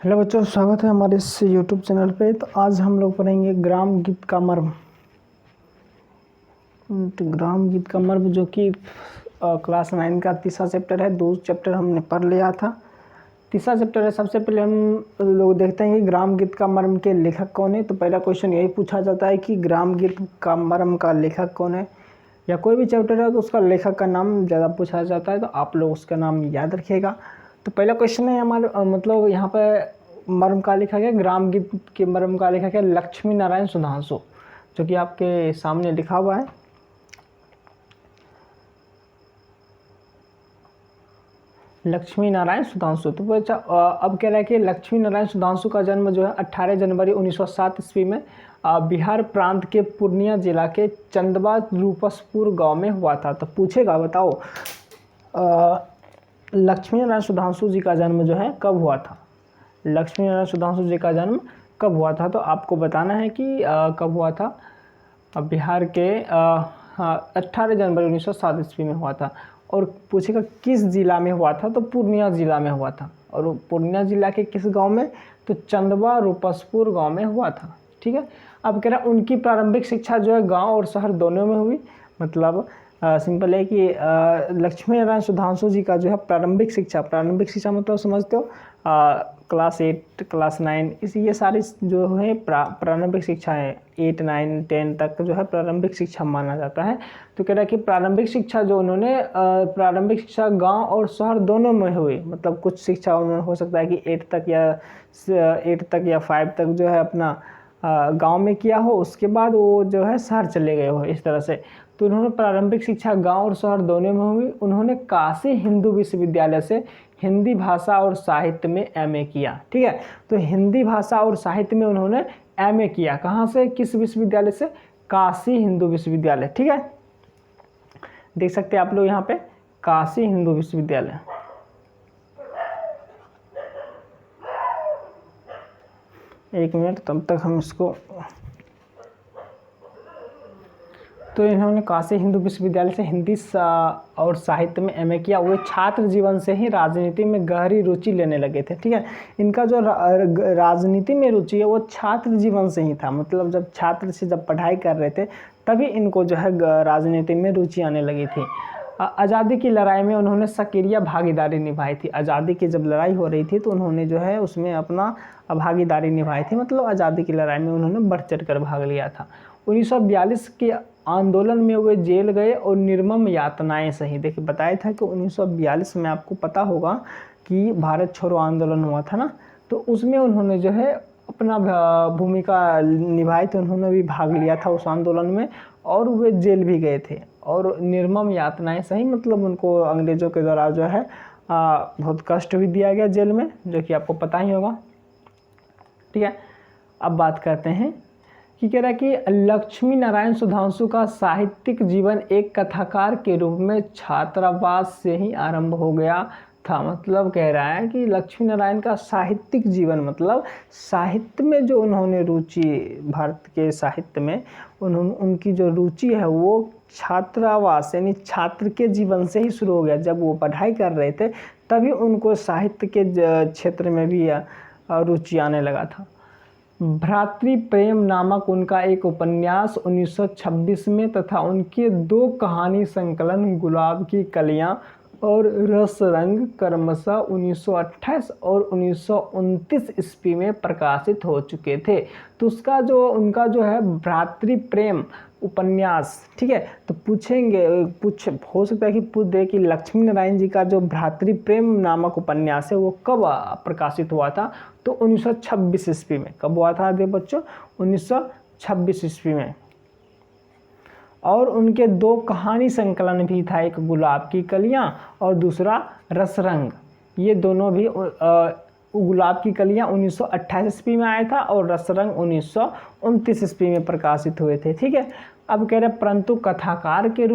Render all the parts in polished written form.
Hello बच्चों, स्वागत है हमारे इस यूट्यूब चैनल पे। तो आज हम लोग पढ़ेंगे ग्राम गीत का मर्म। तो ग्राम गीत का मर्म जो कि क्लास 9 का तीसरा चैप्टर है। 2 चैप्टर हमने पढ़ लिया था। तीसरा चैप्टर है। सबसे पहले हम लोग देखते हैं कि ग्राम गीत का मर्म के लेखक कौन है। तो पहला क्वेश्चन यही पूछा जाता है कि ग्राम गीत का मर्म का लेखक कौन है, या कोई भी चैप्टर है तो उसका लेखक का नाम ज़्यादा पूछा जाता है, तो आप लोग उसका नाम याद रखिएगा। तो पहला क्वेश्चन है हमारे मतलब यहाँ पे मर्म का लेखक है, ग्राम गीत के मर्म का लेखक है लक्ष्मी नारायण सुधांशु, जो कि आपके सामने लिखा हुआ है। लक्ष्मी नारायण सुधांशु। तो अब कह रहा है कि लक्ष्मी नारायण सुधांशु का जन्म जो है 18 जनवरी 1907 ईस्वी में बिहार प्रांत के पूर्णिया जिला के चंदवा रूपसपुर गांव में हुआ था। तो पूछेगा, बताओ लक्ष्मी नारायण सुधांशु जी का जन्म जो है कब हुआ था। लक्ष्मी नारायण सुधांशु जी का जन्म कब हुआ था, तो आपको बताना है कि कब हुआ था। बिहार के 18 जनवरी 1907 ईस्वी में हुआ था। और पूछेगा किस जिला में हुआ था, तो पूर्णिया जिला में हुआ था। और पूर्णिया जिला के किस गांव में, तो चंदवा रूपसपुर गांव में हुआ था। ठीक है। अब कह रहा उनकी प्रारंभिक शिक्षा जो है गांव और शहर दोनों में हुई। मतलब सिंपल है कि लक्ष्मी नारायण सुधांशु जी का जो है प्रारंभिक शिक्षा मतलब समझते हो क्लास 8 क्लास 9 ये सारी जो है प्रारंभिक शिक्षा है। 8 9 10 तक जो है प्रारंभिक शिक्षा माना जाता है। तो कह रहा है कि प्रारंभिक शिक्षा जो उन्होंने प्रारंभिक शिक्षा गांव और शहर दोनों में हुई। मतलब कुछ शिक्षा उन्होंने हो सकता है कि 8 तक या 5 तक जो है अपना गांव में किया हो, उसके बाद वो जो है शहर चले गए हो, इस तरह से। तो उन्होंने प्रारंभिक शिक्षा गांव और शहर दोनों में हुई। उन्होंने काशी हिंदू विश्वविद्यालय से हिंदी भाषा और साहित्य में एमए किया। ठीक है। तो हिंदी भाषा और साहित्य में उन्होंने एमए किया। कहाँ से, किस विश्वविद्यालय से, काशी हिंदू विश्वविद्यालय। ठीक है, देख सकते हैं आप लोग यहाँ पे काशी हिंदू विश्वविद्यालय। एक मिनट, तब तक हम इसको। तो इन्होंने काशी हिंदू विश्वविद्यालय से हिंदी और साहित्य में एमए किया। वे छात्र जीवन से ही राजनीति में गहरी रुचि लेने लगे थे। ठीक है। इनका जो राजनीति में रुचि है वो छात्र जीवन से ही था। मतलब जब पढ़ाई कर रहे थे तभी इनको जो है राजनीति में रुचि आने लगी थी। आज़ादी की लड़ाई में उन्होंने सक्रिय भागीदारी निभाई थी। आज़ादी की जब लड़ाई हो रही थी तो उन्होंने जो है उसमें अपना भागीदारी निभाई थी। मतलब आज़ादी की लड़ाई में उन्होंने बढ़ चढ़ कर भाग लिया था। 1942 के आंदोलन में वे जेल गए और निर्मम यातनाएं सही। देखिए बताया था कि 1942 में आपको पता होगा कि भारत छोड़ो आंदोलन हुआ था ना, तो उसमें उन्होंने जो है अपना भूमिका निभाई थी। उन्होंने भी भाग लिया था उस आंदोलन में और वे जेल भी गए थे। और निर्मम यातनाएं सही मतलब उनको अंग्रेज़ों के द्वारा जो है बहुत कष्ट भी दिया गया जेल में, जो कि आपको पता ही होगा। ठीक है। अब बात करते हैं कि कह रहा है कि लक्ष्मी नारायण सुधांशु का साहित्यिक जीवन एक कथाकार के रूप में छात्रावास से ही आरंभ हो गया था। मतलब कह रहा है कि लक्ष्मी नारायण का साहित्यिक जीवन मतलब साहित्य में जो उन्होंने रुचि, भारत के साहित्य में उनकी जो रुचि है वो छात्रावास यानी छात्र के जीवन से ही शुरू हो गया। जब वो पढ़ाई कर रहे थे तभी उनको साहित्य के क्षेत्र में भी रुचि आने लगा था। भ्रातृ प्रेम नामक उनका एक उपन्यास 1926 में तथा उनके 2 कहानी संकलन गुलाब की कलियां और रस रंग क्रमशः 1928 और 1929 ईस्वी में प्रकाशित हो चुके थे। तो उनका जो है भ्रातृ प्रेम उपन्यास, ठीक है। तो हो सकता है कि पूछ दे कि लक्ष्मी नारायण जी का जो भ्रातृ प्रेम नामक उपन्यास है वो कब प्रकाशित हुआ था, तो 1926 ईस्वी में। कब हुआ था दे बच्चों, 1926 ईस्वी में। और उनके 2 कहानी संकलन भी था, एक गुलाब की कलियां और दूसरा रसरंग। ये दोनों भी गुलाब की कलियां 1928 ईस्वी में आया था और रसरंग 1929 ईस्वी में प्रकाशित हुए थे। ठीक है। अब कह रहे परंतु कथाकार के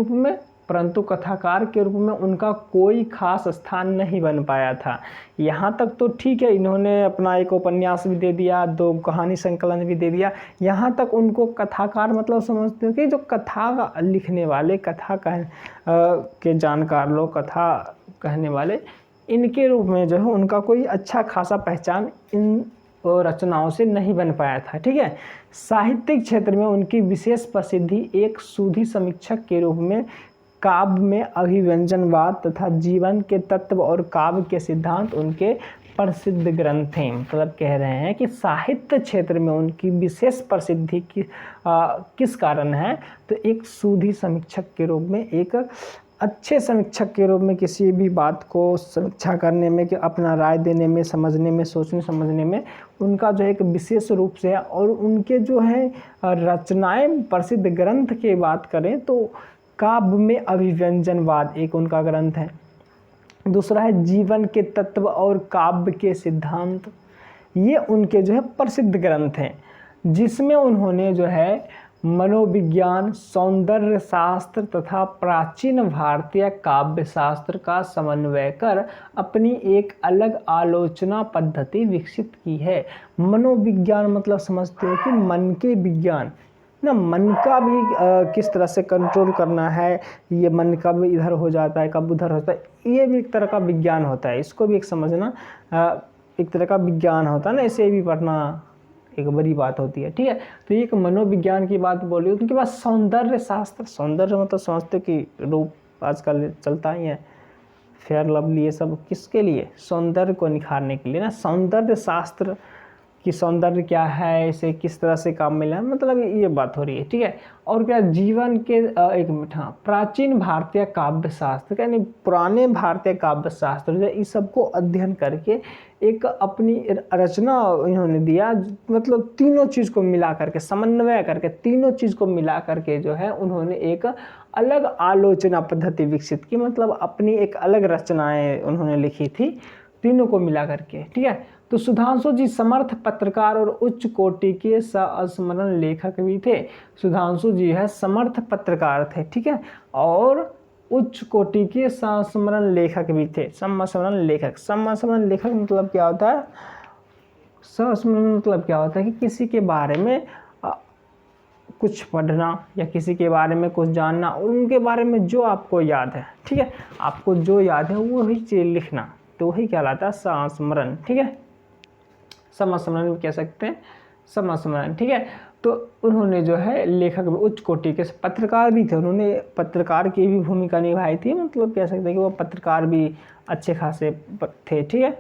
रूप में उनका कोई खास स्थान नहीं बन पाया था। यहाँ तक तो ठीक है, इन्होंने अपना एक उपन्यास भी दे दिया, 2 कहानी संकलन भी दे दिया। यहाँ तक उनको कथाकार मतलब समझते हो कि जो कथा लिखने वाले, कथा के जानकार लोग, कथा कहने वाले, इनके रूप में जो है उनका कोई अच्छा खासा पहचान इन रचनाओं से नहीं बन पाया था। ठीक है, साहित्यिक क्षेत्र में उनकी विशेष प्रसिद्धि एक सूधी समीक्षक के रूप में काव्य में अभिव्यंजनवाद तथा जीवन के तत्व और काव्य के सिद्धांत उनके प्रसिद्ध ग्रंथ हैं। मतलब कह रहे हैं कि साहित्य क्षेत्र में उनकी विशेष प्रसिद्धि किस कारण है, तो एक सूधी समीक्षक के रूप में, एक अच्छे समीक्षक के रूप में किसी भी बात को समीक्षा करने में, कि अपना राय देने में, समझने में, सोचने समझने में उनका जो है एक विशेष रूप से है। और उनके जो है रचनाएं, प्रसिद्ध ग्रंथ की बात करें तो काव्य में अभिव्यंजनवाद एक उनका ग्रंथ है, दूसरा है जीवन के तत्व और काव्य के सिद्धांत, ये उनके जो है प्रसिद्ध ग्रंथ हैं, जिसमें उन्होंने जो है मनोविज्ञान, सौंदर्य शास्त्र तथा प्राचीन भारतीय काव्य शास्त्र का समन्वय कर अपनी एक अलग आलोचना पद्धति विकसित की है। मनोविज्ञान मतलब समझते हो कि मन के विज्ञान ना, मन का भी किस तरह से कंट्रोल करना है, ये मन कब इधर हो जाता है, कब उधर होता है, ये भी एक तरह का विज्ञान होता है। इसको भी एक समझना एक तरह का विज्ञान होता है ना, इसे भी पढ़ना एक बड़ी बात होती है। ठीक है, तो ये एक मनोविज्ञान की बात बोली। उनके बाद सौंदर्य शास्त्र, सौंदर्य मतलब समझते कि रूप आजकल चलता ही है, फेयर लवली, ये सब किसके लिए, सौंदर्य को निखारने के लिए ना। सौंदर्य शास्त्र कि सौंदर्य क्या है, इसे किस तरह से काम मिला, मतलब ये बात हो रही है। ठीक है, और क्या जीवन के एक मिनट, हाँ, प्राचीन भारतीय काव्य शास्त्र यानी पुराने भारतीय काव्य शास्त्र जो इस सबको अध्ययन करके एक अपनी रचना इन्होंने दिया। मतलब तीनों चीज़ को मिला करके, समन्वय करके, तीनों चीज़ को मिला करके जो है उन्होंने एक अलग आलोचना पद्धति विकसित की। मतलब अपनी एक अलग रचनाएं उन्होंने लिखी थी, तीनों को मिला करके। ठीक है, तो सुधांशु जी समर्थ पत्रकार और उच्च कोटि के संस्मरण लेखक भी थे। सुधांशु जी है समर्थ पत्रकार थे, ठीक है, और उच्च कोटि के संस्मरण लेखक भी थे। संस्मरण लेखक, संस्मरण लेखक मतलब क्या होता है, संस्मरण मतलब क्या होता है कि किसी के बारे में कुछ पढ़ना या किसी के बारे में कुछ जानना, और उनके बारे में जो आपको याद है, ठीक है, आपको जो याद है वो ही चीज़ लिखना, तो वही कहलाता है संस्मरण। ठीक है, संस्मरण भी कह सकते हैं, संस्मरण। ठीक है, तो उन्होंने जो है लेखक उच्च कोटि के पत्रकार भी थे, उन्होंने पत्रकार की भी भूमिका निभाई थी। मतलब कह सकते हैं कि वो पत्रकार भी अच्छे खासे थे। ठीक है,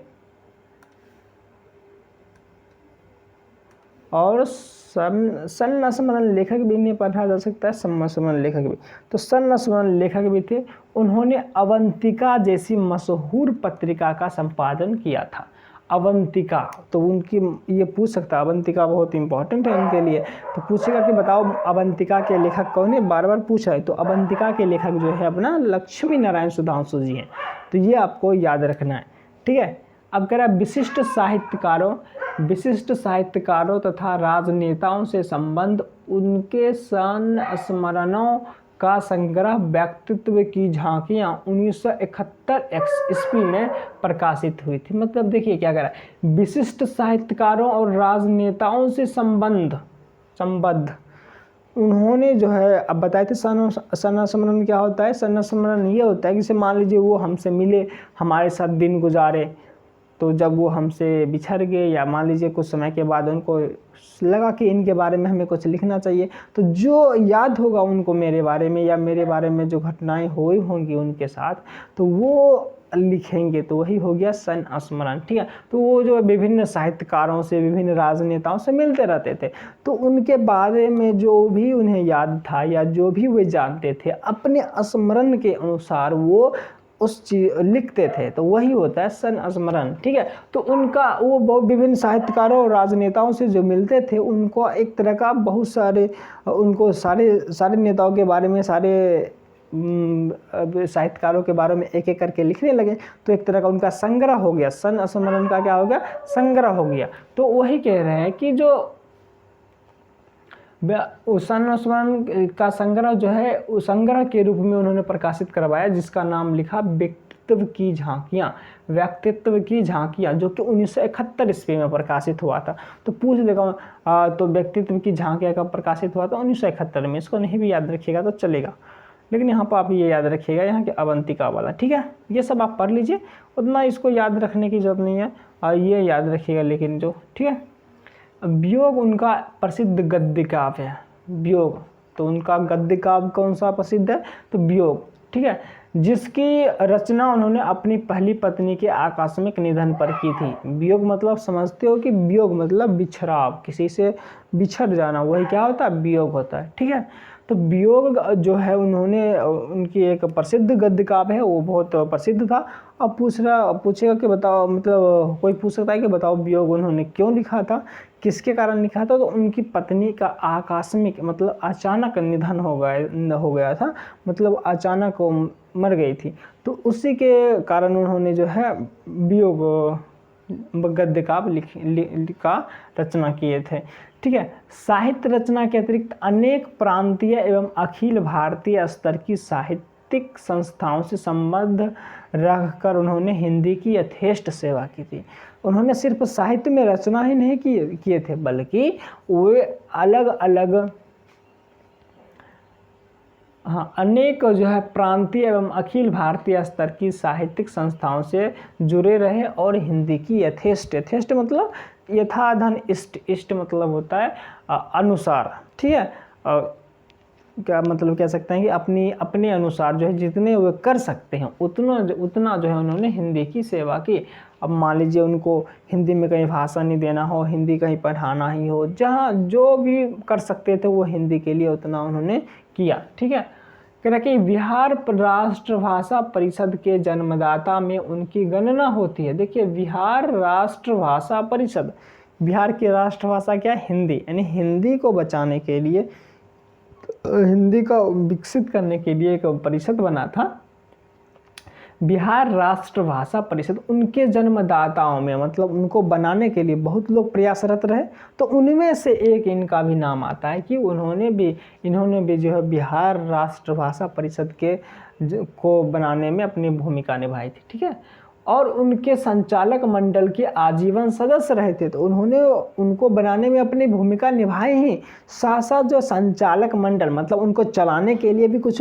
और संस्मरण लेखक भी इन्हें पढ़ा जा सकता है, संस्मरण लेखक भी। तो संस्मरण लेखक भी थे। उन्होंने अवंतिका जैसी मशहूर पत्रिका का संपादन किया था। अवंतिका, तो उनकी ये पूछ सकता है, अवंतिका बहुत इंपॉर्टेंट है उनके लिए, तो पूछेगा कि बताओ अवंतिका के लेखक कौन है, बार बार पूछा है। तो अवंतिका के लेखक जो है अपना लक्ष्मी नारायण सुधांशु जी हैं, तो ये आपको याद रखना है। ठीक है, अब कह रहा है विशिष्ट साहित्यकारों तथा राजनेताओं से संबंध, उनके संस्मरणों का संग्रह व्यक्तित्व की झांकियां 1971 ईस्वी में प्रकाशित हुई थी। मतलब देखिए क्या कह रहा है, विशिष्ट साहित्यकारों और राजनेताओं से संबंध, उन्होंने जो है, अब बताए थे संस्मरण क्या होता है। संस्मरण ये होता है कि जैसे मान लीजिए वो हमसे मिले, हमारे साथ दिन गुजारे, तो जब वो हमसे बिछड़ गए या मान लीजिए कुछ समय के बाद उनको लगा कि इनके बारे में हमें कुछ लिखना चाहिए, तो जो याद होगा उनको मेरे बारे में या मेरे बारे में जो घटनाएं हुई होंगी उनके साथ, तो वो लिखेंगे, तो वही हो गया संस्मरण। ठीक है, तो वो जो विभिन्न साहित्यकारों से, विभिन्न राजनेताओं से मिलते रहते थे, तो उनके बारे में जो भी उन्हें याद था या जो भी वे जानते थे, अपने स्मरण के अनुसार वो उस चीज लिखते थे, तो वही होता है संस्मरण। ठीक है, तो उनका वो बहुत विभिन्न साहित्यकारों और राजनेताओं से जो मिलते थे, उनको एक तरह का बहुत सारे, उनको सारे नेताओं के बारे में, सारे साहित्यकारों के बारे में एक एक करके लिखने लगे, तो एक तरह का उनका संग्रह हो गया। संस्मरण का क्या हो गया, संग्रह हो गया। तो वही कह रहे हैं कि जो संस्मरण का संग्रह जो है, उस संग्रह के रूप में उन्होंने प्रकाशित करवाया, जिसका नाम लिखा व्यक्तित्व की झांकियाँ, व्यक्तित्व की झांकियाँ, जो कि 1971 ईस्वी में प्रकाशित हुआ था। तो पूछ देगा, तो व्यक्तित्व की झांकियाँ कब प्रकाशित हुआ था, 1971 में। इसको नहीं भी याद रखिएगा तो चलेगा। लेकिन यहाँ पर आप ये याद रखिएगा यहाँ के अवंतिका वाला, ठीक है। ये सब आप पढ़ लीजिए, उतना इसको याद रखने की जरूरत नहीं है, और ये याद रखिएगा लेकिन जो, ठीक है। वियोग उनका प्रसिद्ध गद्य काव्य है, वियोग, तो उनका गद्य काव्य कौन सा प्रसिद्ध है, तो वियोग, ठीक है, जिसकी रचना उन्होंने अपनी पहली पत्नी के आकस्मिक निधन पर की थी। वियोग मतलब समझते हो कि वियोग मतलब बिछड़ाव, किसी से बिछड़ जाना, वही क्या होता है, वियोग होता है, ठीक है। तो वियोग जो है उन्होंने, उनकी एक प्रसिद्ध गद्य काव्य है, वो बहुत प्रसिद्ध था। अब पूछेगा कि बताओ, मतलब कोई पूछ सकता है कि बताओ वियोग उन्होंने क्यों लिखा था, किसके कारण लिखा था, तो उनकी पत्नी का आकस्मिक मतलब अचानक निधन हो गया था, मतलब अचानक वो मर गई थी, तो उसी के कारण उन्होंने जो है वियोग गद्य काव्य का रचना किए थे, ठीक है। साहित्य रचना के अतिरिक्त अनेक प्रांतीय एवं अखिल भारतीय स्तर की साहित्यिक संस्थाओं से संबंध रखकर उन्होंने हिंदी की यथेष्ट सेवा की थी। उन्होंने सिर्फ साहित्य में रचना ही नहीं किए थे, बल्कि वे अलग अलग अनेक जो है प्रांतीय एवं अखिल भारतीय स्तर की साहित्यिक संस्थाओं से जुड़े रहे और हिंदी की यथेष्ट मतलब यथाधन इष्ट मतलब होता है अनुसार, ठीक है। क्या मतलब कह सकते हैं कि अपने अनुसार जो है जितने वे कर सकते हैं उतना जो है उन्होंने हिंदी की सेवा की। अब मान लीजिए उनको हिंदी में कहीं भाषण नहीं देना हो, हिंदी कहीं पढ़ाना ही हो, जहाँ जो भी कर सकते थे वो हिंदी के लिए उतना उन्होंने किया, ठीक है। कह रहा कि बिहार राष्ट्रभाषा परिषद के जन्मदाता में उनकी गणना होती है। देखिए बिहार राष्ट्रभाषा परिषद, बिहार की राष्ट्रभाषा क्या है, हिंदी, यानी हिंदी को बचाने के लिए, हिंदी का विकसित करने के लिए एक परिषद बना था, बिहार राष्ट्रभाषा परिषद। उनके जन्मदाताओं में मतलब उनको बनाने के लिए बहुत लोग प्रयासरत रहे, तो उनमें से एक इनका भी नाम आता है कि इन्होंने भी जो है बिहार राष्ट्रभाषा परिषद को बनाने में अपनी भूमिका निभाई थी, ठीक है। और उनके संचालक मंडल के आजीवन सदस्य रहे थे, तो उन्होंने उनको बनाने में अपनी भूमिका निभाई ही, साथ साथ जो संचालक मंडल मतलब उनको चलाने के लिए भी कुछ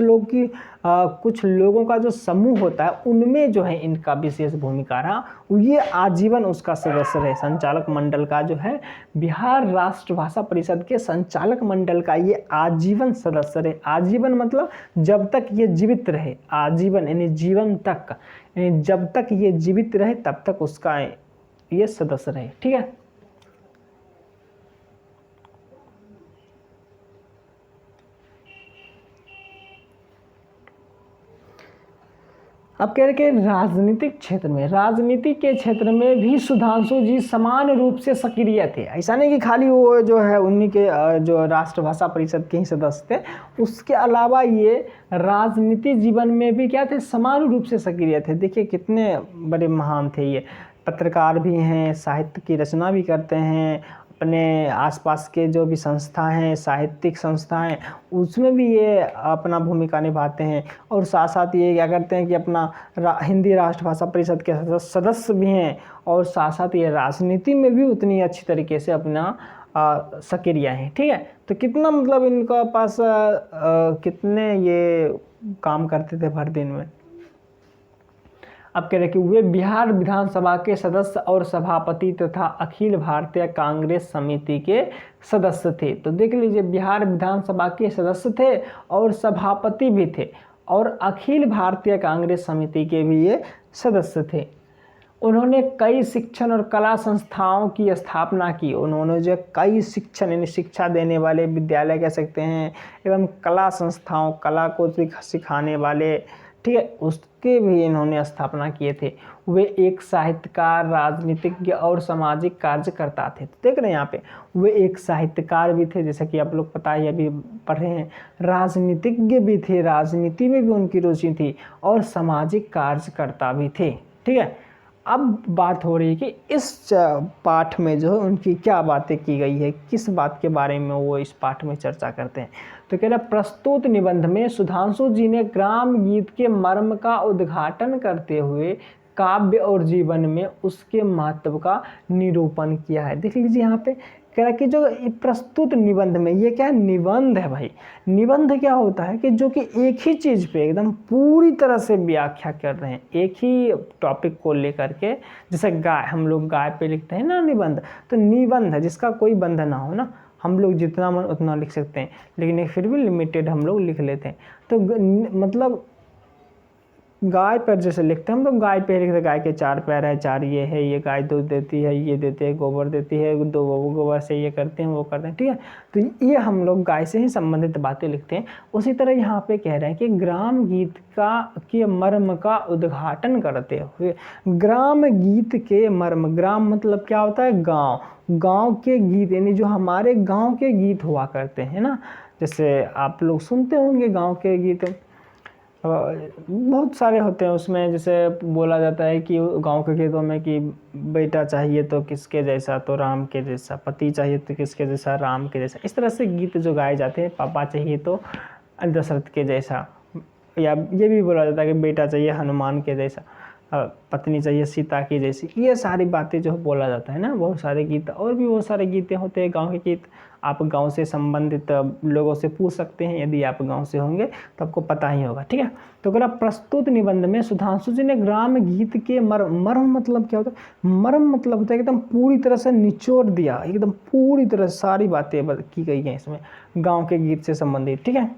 लोगों का जो समूह होता है उनमें जो है इनका विशेष भूमिका रहा, ये आजीवन उसका सदस्य रहे। संचालक मंडल का जो है बिहार राष्ट्रभाषा परिषद के संचालक मंडल का ये आजीवन सदस्य रहे। आजीवन मतलब जब तक ये जीवित रहे, आजीवन यानी जीवन तक, यानी जब तक ये जीवित रहे तब तक उसका ये सदस्य रहे, ठीक है। अब कह रहे कि राजनीति के क्षेत्र में भी सुधांशु जी समान रूप से सक्रिय थे। ऐसा नहीं कि खाली वो जो है उन्हीं के जो राष्ट्रभाषा परिषद के ही सदस्य थे, उसके अलावा ये राजनीति जीवन में भी क्या थे, समान रूप से सक्रिय थे। देखिए कितने बड़े महान थे ये, पत्रकार भी हैं, साहित्य की रचना भी करते हैं, अपने आसपास के जो भी संस्था हैं, साहित्यिक संस्थाएं, उसमें भी ये अपना भूमिका निभाते हैं। और साथ साथ ये क्या करते हैं कि अपना हिंदी राष्ट्रभाषा परिषद के सदस्य भी हैं, और साथ साथ ये राजनीति में भी उतनी अच्छी तरीके से अपना सक्रिय हैं, ठीक है। तो कितना मतलब इनका पास कितने ये काम करते थे भर दिन में। अब कह रहे कि वे बिहार विधानसभा के सदस्य और सभापति तथा अखिल भारतीय कांग्रेस समिति के सदस्य थे। तो देख लीजिए बिहार विधानसभा के सदस्य थे और सभापति भी थे, और अखिल भारतीय कांग्रेस समिति के भी ये सदस्य थे। उन्होंने कई शिक्षण और कला संस्थाओं की स्थापना की। उन्होंने जो कई शिक्षण यानी शिक्षा देने वाले विद्यालय कह सकते हैं, एवं कला संस्थाओं, कला को सिखाने वाले, ठीक है, उसके भी इन्होंने स्थापना किए थे। वे एक साहित्यकार, राजनीतिज्ञ और सामाजिक कार्यकर्ता थे। तो देख रहे हैं यहाँ पे वे एक साहित्यकार भी थे, जैसा कि आप लोग पता ही अभी पढ़ रहे हैं, राजनीतिज्ञ भी थे, राजनीति में भी उनकी रुचि थी, और सामाजिक कार्यकर्ता भी थे, ठीक है। अब बात हो रही है कि इस पाठ में जो है उनकी क्या बातें की गई है, किस बात के बारे में वो इस पाठ में चर्चा करते हैं। तो कह रहा प्रस्तुत निबंध में सुधांशु जी ने ग्राम गीत के मर्म का उद्घाटन करते हुए काव्य और जीवन में उसके महत्व का निरूपण किया है। देख लीजिए यहाँ पे कह रहा है कि जो प्रस्तुत निबंध में, ये क्या है, निबंध है भाई। निबंध क्या होता है कि जो कि एक ही चीज़ पे एकदम पूरी तरह से व्याख्या कर रहे हैं, एक ही टॉपिक को लेकर के। जैसे गाय, हम लोग गाय पे लिखते हैं ना निबंध, तो निबंध है जिसका कोई बंध ना हो ना, हम लोग जितना मन उतना लिख सकते हैं, लेकिन एक फिर भी लिमिटेड हम लोग लिख लेते हैं। तो मतलब गाय पर जैसे लिखते हैं हम लोग, गाय पे लिखते हैं गाय के 4 पैर है, 4 ये है, ये गाय दूध देती है, ये देती है, गोबर देती है, 2 गोबर से ये करते हैं वो करते हैं, ठीक है। तो ये हम लोग गाय से ही संबंधित बातें लिखते हैं। उसी तरह यहाँ पे कह रहे हैं कि ग्राम गीत का के मर्म का उद्घाटन करते हुए, ग्राम गीत के मर्म, ग्राम मतलब क्या होता है, गाँव, गाँव के गीत, यानी जो हमारे गाँव के गीत हुआ करते हैं ना, जैसे आप लोग सुनते होंगे गाँव के गीत, बहुत सारे होते हैं उसमें। जैसे बोला जाता है कि गांव के गीतों में कि बेटा चाहिए तो किसके जैसा, तो राम के जैसा, पति चाहिए तो किसके जैसा, राम के जैसा। इस तरह से गीत जो गाए जाते हैं, पापा चाहिए तो दशरथ के जैसा, या ये भी बोला जाता है कि बेटा चाहिए हनुमान के जैसा, पत्नी चाहिए सीता की जैसी। ये सारी बातें जो बोला जाता है ना, बहुत सारे गीत, और भी बहुत सारे गीतें होते हैं गाँव के गीत। आप गांव से संबंधित लोगों से पूछ सकते हैं, यदि आप गांव से होंगे तो आपको पता ही होगा, ठीक है। तो अगर आप प्रस्तुत निबंध में सुधांशु जी ने ग्राम गीत के मर्म मतलब क्या होता है, मर्म मतलब होता है एकदम पूरी तरह से निचोड़ दिया, एकदम पूरी तरह सारी बातें की गई हैं इसमें गाँव के गीत से संबंधित, ठीक है।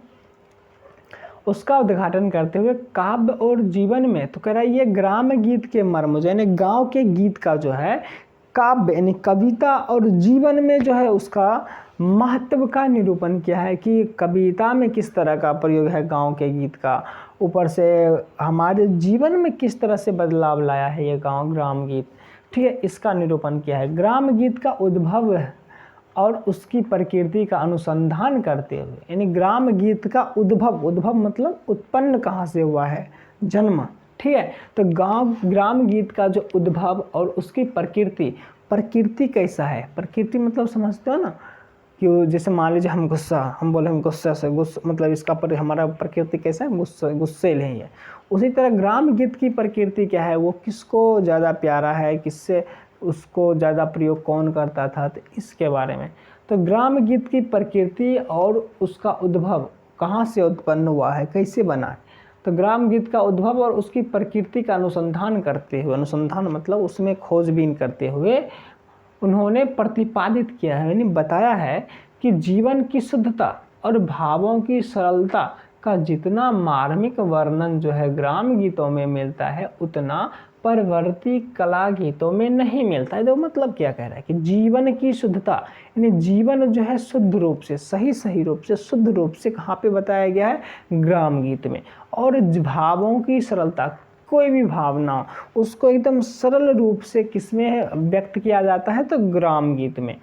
उसका उद्घाटन करते हुए काव्य और जीवन में, तो कह रहा है ये ग्राम गीत के मर्म जो है, गाँव के गीत का जो है काव्य यानी कविता और जीवन में जो है उसका महत्व का निरूपण किया है कि कविता में किस तरह का प्रयोग है गांव के गीत का, ऊपर से हमारे जीवन में किस तरह से बदलाव लाया है ये ग्राम गीत, ठीक है। इसका निरूपण किया है। ग्राम गीत का उद्भव और उसकी प्रकृति का अनुसंधान करते हुए, यानी ग्राम गीत का उद्भव मतलब उत्पन्न कहाँ से हुआ है, जन्म, ठीक है। तो ग्राम गीत का जो उद्भव और उसकी प्रकृति कैसा है, प्रकृति मतलब समझते हो ना, कि जैसे मान लीजिए हम बोले हम गुस्सा से, मतलब इसका हमारा प्रकृति कैसा है, गुस्से नहीं है। उसी तरह ग्राम गीत की प्रकृति क्या है, वो किसको ज़्यादा प्यारा है, किससे उसको ज़्यादा प्रयोग कौन करता था, तो इसके बारे में। तो ग्राम गीत की प्रकृति और उसका उद्भव कहाँ से उत्पन्न हुआ है, कैसे बना है, तो ग्राम गीत का उद्भव और उसकी प्रकृति का अनुसंधान करते हुए, अनुसंधान मतलब उसमें खोजबीन करते हुए उन्होंने प्रतिपादित किया है, यानी बताया है कि जीवन की शुद्धता और भावों की सरलता का जितना मार्मिक वर्णन जो है ग्राम गीतों में मिलता है, उतना परवर्ती कला गीतों में नहीं मिलता है। तो मतलब क्या कह रहा है कि जीवन की शुद्धता, यानी जीवन जो है शुद्ध रूप से, सही रूप से, शुद्ध रूप से कहाँ पे बताया गया है, ग्राम गीत में। और भावों की सरलता, कोई भी भावना उसको एकदम सरल रूप से किसमें व्यक्त किया जाता है, तो ग्राम गीत में,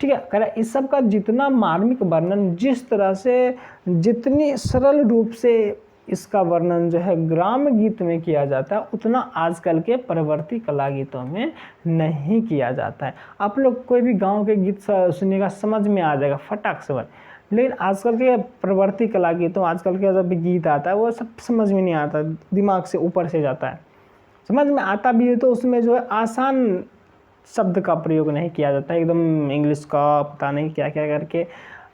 ठीक है। कह रहा इस सब का जितना मार्मिक वर्णन, जिस तरह से जितनी सरल रूप से इसका वर्णन जो है ग्राम गीत में किया जाता है, उतना आजकल के परवर्ती कला गीतों में नहीं किया जाता है। आप लोग कोई भी गांव के गीत सुनिएगा, समझ में आ जाएगा फटाक से, लेकिन आजकल के प्रवर्ती कला गीतों, आजकल के जब भी गीत आता है वो सब समझ में नहीं आता, दिमाग से ऊपर से जाता है। समझ में आता भी है तो उसमें जो है आसान शब्द का प्रयोग नहीं किया जाता है, एकदम इंग्लिश का पता नहीं क्या क्या करके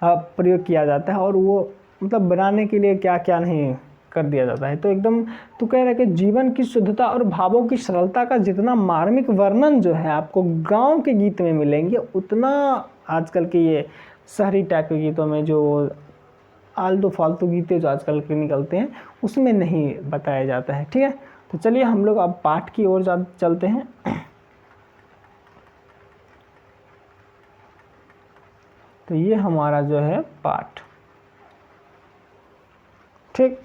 प्रयोग किया जाता है, और वो मतलब बनाने के लिए क्या क्या नहीं कर दिया जाता है। तो एकदम तो कह रहा है कि जीवन की शुद्धता और भावों की सरलता का जितना मार्मिक वर्णन जो है आपको गांव के गीत में मिलेंगे, उतना आजकल के ये शहरी टाइप के गीतों में जो आलतू फालतू गीतें जो आजकल के निकलते हैं उसमें नहीं बताया जाता है, ठीक है। तो चलिए हम लोग अब पाठ की ओर चलते हैं। तो ये हमारा जो है पाठ, ठीक।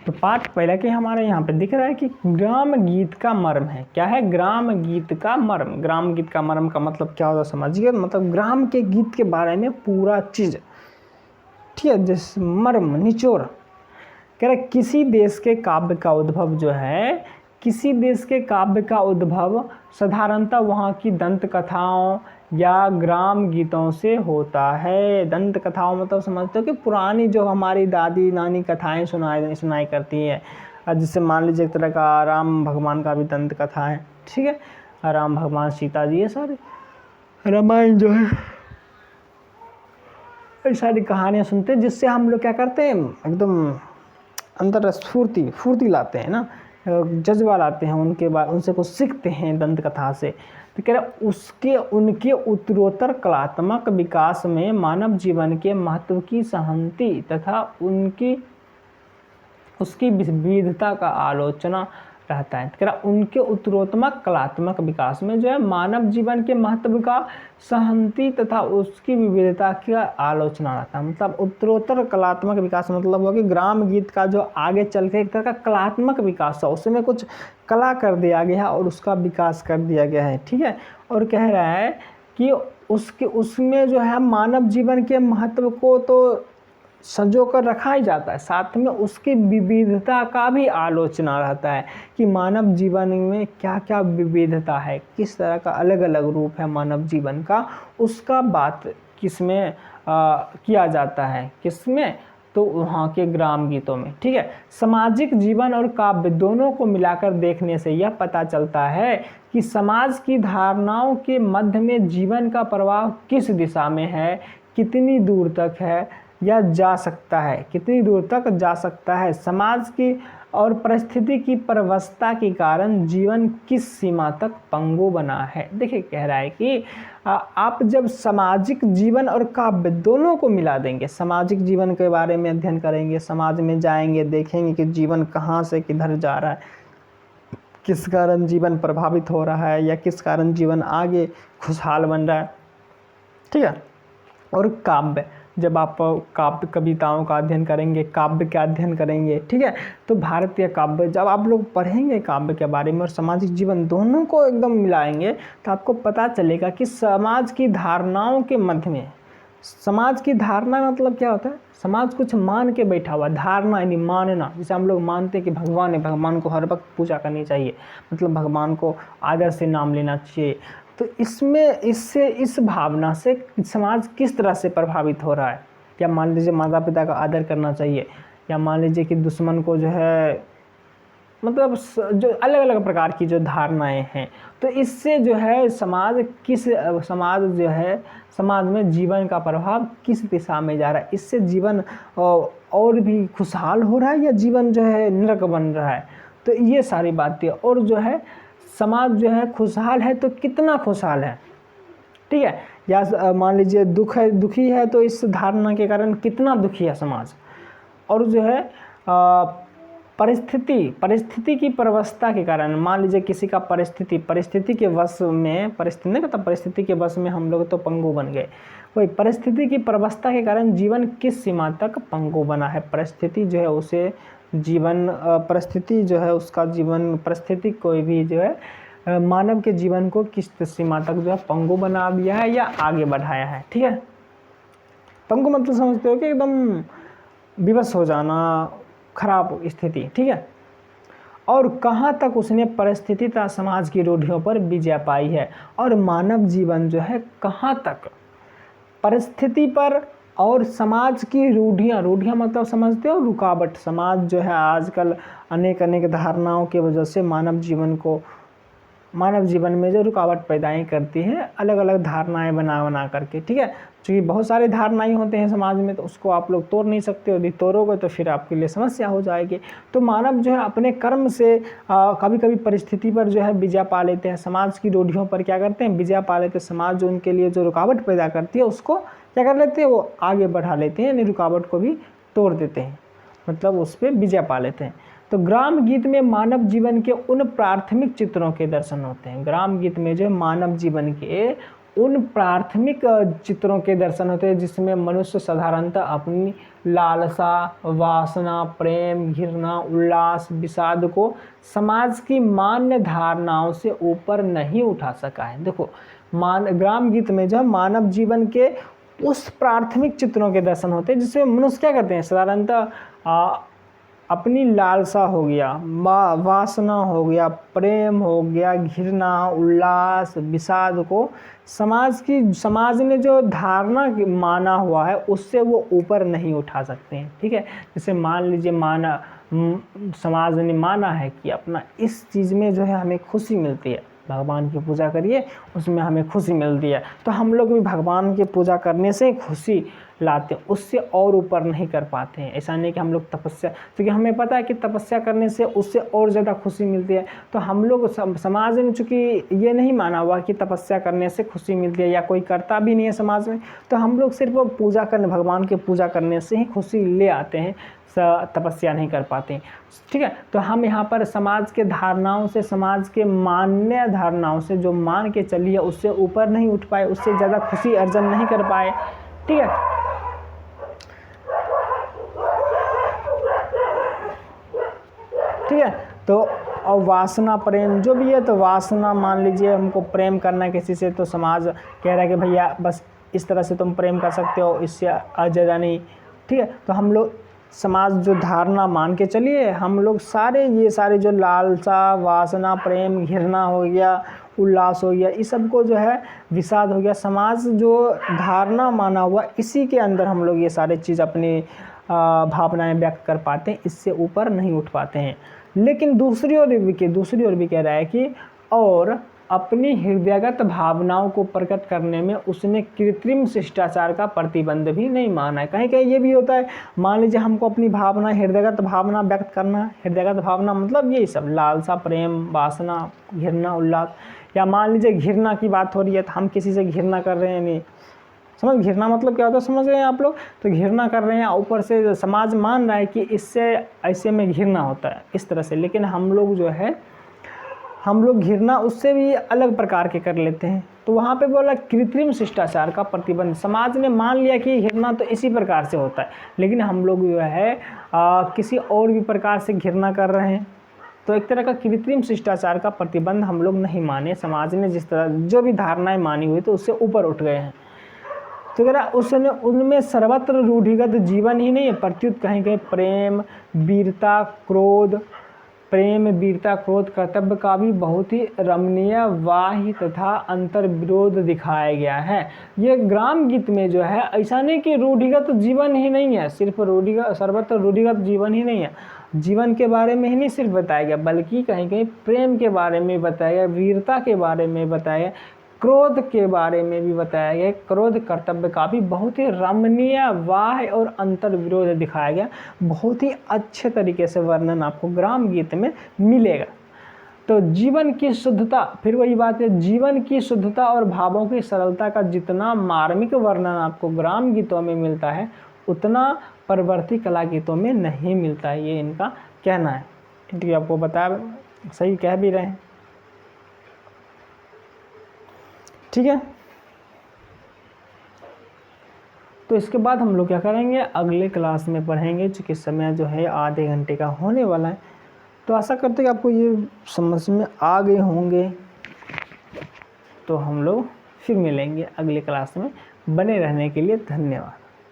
तो पाठ पहले के हमारे यहाँ पे दिख रहा है कि ग्राम गीत का मर्म है। क्या है, ग्राम गीत का मर्म। ग्राम गीत का मर्म का मतलब क्या होता है समझिए, मतलब ग्राम के गीत के बारे में पूरा चीज़, ठीक है, जिस मर्म निचोड़। कह रहे किसी देश के काव्य का उद्भव जो है, किसी देश के काव्य का उद्भव साधारणतः वहाँ की दंत कथाओं या ग्राम गीतों से होता है। दंत कथाओं मतलब समझते हो कि पुरानी जो हमारी दादी नानी कथाएं सुनाई करती हैं, जिससे मान लीजिए एक तरह का राम भगवान का भी दंत कथा है, ठीक है। राम भगवान, सीता जी, ये सारे रामायण जो है, ये सारी कहानियाँ सुनते हैं, जिससे हम लोग क्या करते हैं, एकदम अंदर फूर्ति लाते हैं ना, जज्बा लाते हैं उनके बाद, उनसे कुछ सीखते हैं दंत कथा से। तो कह रहे उनके उत्तरोत्तर कलात्मक विकास में मानव जीवन के महत्व की सहमति तथा उसकी विविधता का आलोचना रहता है। कह रहा उनके उत्तरोत्तर कलात्मक विकास में जो है मानव जीवन के महत्व का सहमति तथा उसकी विविधता की आलोचना रहता है। मतलब उत्तरोत्तर कलात्मक विकास मतलब हुआ कि ग्राम गीत का जो आगे चल के एक तरह का कलात्मक विकास है, उसमें कुछ कला कर दिया गया है और उसका विकास कर दिया गया है, ठीक है। और कह रहा है कि उसमें जो है मानव जीवन के महत्व को तो संजो कर रखा ही जाता है, साथ में उसकी विविधता का भी आलोचना रहता है कि मानव जीवन में क्या क्या विविधता है, किस तरह का अलग अलग रूप है मानव जीवन का, उसका बात किसमें किया जाता है, किसमें, तो वहाँ के ग्राम गीतों में, ठीक है। सामाजिक जीवन और काव्य दोनों को मिलाकर देखने से यह पता चलता है कि समाज की धारणाओं के मध्य में जीवन का प्रवाह किस दिशा में है, कितनी दूर तक है या जा सकता है, कितनी दूर तक जा सकता है, समाज की और परिस्थिति की परवस्था के कारण जीवन किस सीमा तक पंगु बना है। देखिए कह रहा है कि आप जब सामाजिक जीवन और काव्य दोनों को मिला देंगे, सामाजिक जीवन के बारे में अध्ययन करेंगे, समाज में जाएंगे, देखेंगे कि जीवन कहाँ से किधर जा रहा है, किस कारण जीवन प्रभावित हो रहा है या किस कारण जीवन आगे खुशहाल बन रहा है, ठीक है। और काव्य, जब आप काव्य कविताओं का अध्ययन करेंगे, काव्य का अध्ययन करेंगे, ठीक है, तो भारतीय काव्य जब आप लोग पढ़ेंगे काव्य के बारे में और सामाजिक जीवन दोनों को एकदम मिलाएंगे, तो आपको पता चलेगा कि समाज की धारणाओं के मध्य में, समाज की धारणा मतलब क्या होता है, समाज कुछ मान के बैठा हुआ, धारणा यानी मानना, जैसे हम लोग मानते हैं कि भगवान है, भगवान को हर वक्त पूजा करनी चाहिए, मतलब भगवान को आदर से नाम लेना चाहिए। तो इस भावना से समाज किस तरह से प्रभावित हो रहा है, या मान लीजिए माता पिता का आदर करना चाहिए, या मान लीजिए कि दुश्मन को जो है, मतलब जो अलग अलग प्रकार की जो धारणाएं हैं, तो इससे जो है समाज में जीवन का प्रभाव किस दिशा में जा रहा है, इससे जीवन और भी खुशहाल हो रहा है या जीवन जो है नरक बन रहा है। तो ये सारी बातें, और जो है समाज जो है खुशहाल है तो कितना खुशहाल है, ठीक है, या मान लीजिए दुखी है तो इस धारणा के कारण कितना दुखी है समाज। और जो है परिस्थिति की परवस्था के कारण, मान लीजिए किसी का परिस्थिति के वश में, परिस्थिति के वश में हम लोग तो पंगु बन गए, वही परिस्थिति की परवस्था के कारण जीवन किस सीमा तक पंगु बना है। परिस्थिति जो है उसे जीवन, परिस्थिति जो है उसका जीवन, परिस्थिति कोई भी जो है मानव के जीवन को किस सीमा तक जो है पंगु बना दिया है या आगे बढ़ाया है, ठीक है। पंगु मतलब समझते हो कि एकदम विवश हो जाना, खराब स्थिति, ठीक है। और कहाँ तक उसने परिस्थिति तथा समाज की रूढ़ियों पर विजय पाई है, और मानव जीवन जो है कहाँ तक परिस्थिति पर और समाज की रूढ़ियाँ मतलब समझते हो, रुकावट, समाज जो है आजकल अनेक धारणाओं की वजह से मानव जीवन में जो रुकावट पैदाएँ करती है, अलग अलग धारणाएं बना करके, ठीक है। क्योंकि बहुत सारे धारणाएं होते हैं समाज में, तो उसको आप लोग तोड़ नहीं सकते, यदि तोड़ोगे तो फिर आपके लिए समस्या हो जाएगी। तो मानव जो है अपने कर्म से कभी कभी परिस्थिति पर जो है विजय पा लेते हैं, समाज की रूढ़ियों पर क्या करते हैं, विजय पा लेते हैं। समाज जो उनके लिए जो रुकावट पैदा करती है उसको क्या कर लेते हैं, वो आगे बढ़ा लेते हैं, यानी रुकावट को भी तोड़ देते हैं, मतलब उस पर विजय पा लेते हैं। तो ग्राम गीत में मानव जीवन के उन प्राथमिक चित्रों के दर्शन होते हैं। ग्राम गीत में जो मानव जीवन के उन प्राथमिक चित्रों के दर्शन होते हैं जिसमें मनुष्य साधारणतः अपनी लालसा, वासना, प्रेम, घृणा, उल्लास, विषाद को समाज की मान्य धारणाओं से ऊपर नहीं उठा सका है। देखो ग्राम गीत में जो मानव जीवन के उस प्राथमिक चित्रों के दर्शन होते हैं जिसमें मनुष्य क्या करते हैं, साधारणतः अपनी लालसा हो गया, वासना हो गया, प्रेम हो गया, घृणा, उल्लास, विषाद को समाज ने जो धारणा माना हुआ है उससे वो ऊपर नहीं उठा सकते हैं। ठीक है, जैसे मान लीजिए समाज ने माना है कि अपना इस चीज़ में जो है हमें खुशी मिलती है, भगवान की पूजा करिए उसमें हमें खुशी मिलती है, तो हम लोग भी भगवान की पूजा करने से खुशी लाते हैं, उससे और ऊपर नहीं कर पाते हैं। ऐसा नहीं कि हम लोग तपस्या, क्योंकि हमें पता है कि तपस्या करने से उससे और ज़्यादा खुशी मिलती है, तो हम लोग समाज में चूँकि ये नहीं माना हुआ कि तपस्या करने से खुशी मिलती है, या कोई करता भी नहीं है समाज में, तो हम लोग सिर्फ पूजा करने, भगवान की पूजा करने से ही खुशी ले आते हैं, तपस्या नहीं कर पाते। ठीक है, तो हम यहाँ पर समाज के धारणाओं से, समाज के मान्य धारणाओं से जो मान के चलिए उससे ऊपर नहीं उठ पाए, उससे ज़्यादा खुशी अर्जन नहीं कर पाए। ठीक है, ठीक है, तो और वासना प्रेम जो भी है, तो वासना मान लीजिए हमको प्रेम करना है किसी से, तो समाज कह रहा है कि भैया बस इस तरह से तुम प्रेम कर सकते हो, इससे ज़्यादा नहीं। ठीक है, तो हम लोग समाज जो धारणा मान के चलिए, हम लोग ये सारे जो लालसा, वासना, प्रेम, घृणा हो गया, उल्लास हो गया, इस सब को जो है विषाद हो गया, समाज जो धारणा माना हुआ इसी के अंदर हम लोग ये सारे चीज़ अपनी भावनाएं व्यक्त कर पाते हैं, इससे ऊपर नहीं उठ पाते हैं। लेकिन दूसरी ओर भी कह रहा है कि और अपनी हृदयगत भावनाओं को प्रकट करने में उसने कृत्रिम शिष्टाचार का प्रतिबंध भी नहीं माना है। कहीं कहीं ये भी होता है, मान लीजिए हमको अपनी भावना, हृदयगत भावना व्यक्त करना है, हृदयगत भावना मतलब यही सब लालसा, प्रेम, वासना, घृणा, उल्लास, या मान लीजिए घृणा की बात हो रही है तो हम किसी से घृणा कर रहे हैं, नहीं समझ, घृणा मतलब क्या होता है समझ रहे हैं आप लोग, तो घृणा कर रहे हैं, ऊपर से समाज मान रहा है कि इससे ऐसे में घृणा होता है इस तरह से, लेकिन हम लोग जो है घृणा उससे भी अलग प्रकार के कर लेते हैं। तो वहाँ पे बोला कृत्रिम शिष्टाचार का प्रतिबंध, समाज ने मान लिया कि घृणा तो इसी प्रकार से होता है, लेकिन हम लोग जो है किसी और भी प्रकार से घृणा कर रहे हैं, तो एक तरह का कृत्रिम शिष्टाचार का प्रतिबंध हम लोग नहीं माने, समाज ने जिस तरह जो भी धारणाएं मानी हुई तो उससे ऊपर उठ गए हैं। तो कह रहा उसने उनमें सर्वत्र रूढ़िगत जीवन ही नहीं है, प्रत्युत कहीं कहीं प्रेम, वीरता, क्रोध, कर्तव्य का भी बहुत ही रमणीय वाह्य तथा अंतर विरोध दिखाया गया है। ये ग्राम गीत में जो है ऐसा नहीं कि रूढ़िगत जीवन ही नहीं है, सिर्फ सर्वत्र रूढ़िगत जीवन ही नहीं है, जीवन के बारे में ही नहीं सिर्फ बताया गया, बल्कि कहीं कहीं प्रेम के बारे में बताया गया, वीरता के बारे में बताया गया, क्रोध के बारे में भी बताया गया, क्रोध कर्तव्य का भी बहुत ही रमणीय वाह्य और अंतर विरोध दिखाया गया, बहुत ही अच्छे तरीके से वर्णन आपको ग्राम गीत में मिलेगा। तो जीवन की शुद्धता, फिर वही बात है, जीवन की शुद्धता और भावों की सरलता का जितना मार्मिक वर्णन आपको ग्राम गीतों में मिलता है उतना परवर्ती कला गीतों में नहीं मिलता है, ये इनका कहना है। ठीक है, आपको बताया, सही कह भी रहे हैं। ठीक है, तो इसके बाद हम लोग क्या करेंगे, अगले क्लास में पढ़ेंगे, चूँकि समय जो है आधे घंटे का होने वाला है, तो आशा करते हैं कि आपको ये समझ में आ गए होंगे। तो हम लोग फिर मिलेंगे अगले क्लास में, बने रहने के लिए धन्यवाद।